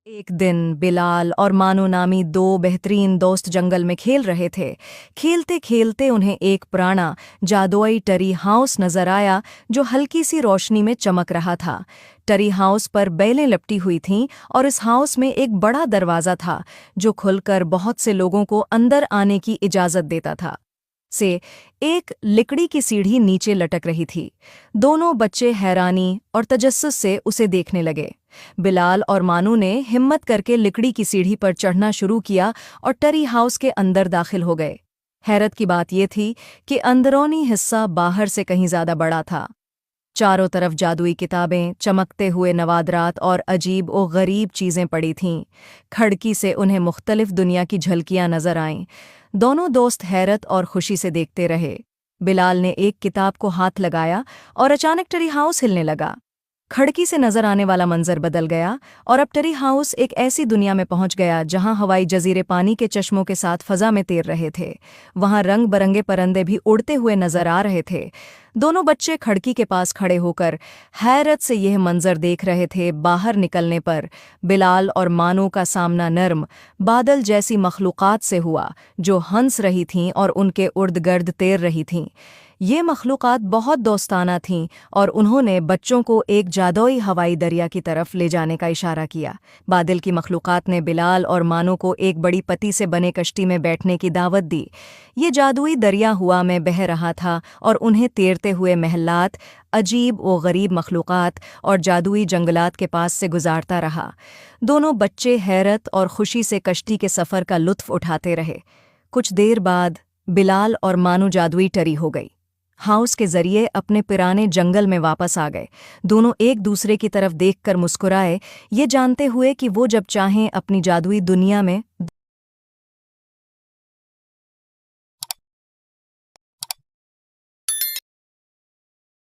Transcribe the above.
एक दिन बिलाल और मानो नामी दो बेहतरीन दोस्त जंगल में खेल रहे थे। खेलते खेलते उन्हें एक पुराना जादुई टरी हाउस नजर आया जो हल्की सी रोशनी में चमक रहा था। टरी हाउस पर बेलें लपटी हुई थीं और इस हाउस में एक बड़ा दरवाज़ा था जो खुलकर बहुत से लोगों को अंदर आने की इजाज़त देता था। से एक लकड़ी की सीढ़ी नीचे लटक रही थी। दोनों बच्चे हैरानी और तजस्सुस से उसे देखने लगे। बिलाल और मानू ने हिम्मत करके लकड़ी की सीढ़ी पर चढ़ना शुरू किया और टरी हाउस के अंदर दाखिल हो गए। हैरत की बात यह थी कि अंदरूनी हिस्सा बाहर से कहीं ज्यादा बड़ा था। चारों तरफ जादुई किताबें, चमकते हुए नवादरात और अजीब और गरीब चीज़ें पड़ी थीं। खिड़की से उन्हें मुख्तलिफ दुनिया की झलकियां नजर आईं। दोनों दोस्त हैरत और खुशी से देखते रहे। बिलाल ने एक किताब को हाथ लगाया और अचानक टरी हाउस हिलने लगा। खिड़की से नजर आने वाला मंजर बदल गया और अब टरी हाउस एक ऐसी दुनिया में पहुंच गया जहां हवाई जजीरे पानी के चश्मों के साथ फजा में तैर रहे थे। वहां रंग बरंगे परिंदे भी उड़ते हुए नजर आ रहे थे। दोनों बच्चे खिड़की के पास खड़े होकर हैरत से यह मंजर देख रहे थे। बाहर निकलने पर बिलाल और मानो का सामना नर्म बादल जैसी मखलूक़ात से हुआ जो हंस रही थीं और उनके उर्द गर्द तैर रही थीं। ये मखलूक़ात बहुत दोस्ताना थीं और उन्होंने बच्चों को एक जादुई हवाई दरिया की तरफ ले जाने का इशारा किया। बादल की मखलूक़ात ने बिलाल और मानो को एक बड़ी पत्ती से बने कश्ती में बैठने की दावत दी। ये जादुई दरिया हुआ में बह रहा था और उन्हें तैरते हुए महलात, अजीब व गरीब मखलूक़ात और जादुई जंगलात के पास से गुजारता रहा। दोनों बच्चे हैरत और खुशी से कश्ती के सफ़र का लुत्फ़ उठाते रहे। कुछ देर बाद बिलाल और मानो जादुई टरी हो गई। हाउस के जरिए अपने पुराने जंगल में वापस आ गए। दोनों एक दूसरे की तरफ देखकर मुस्कुराए, ये जानते हुए कि वो जब चाहें अपनी जादुई दुनिया में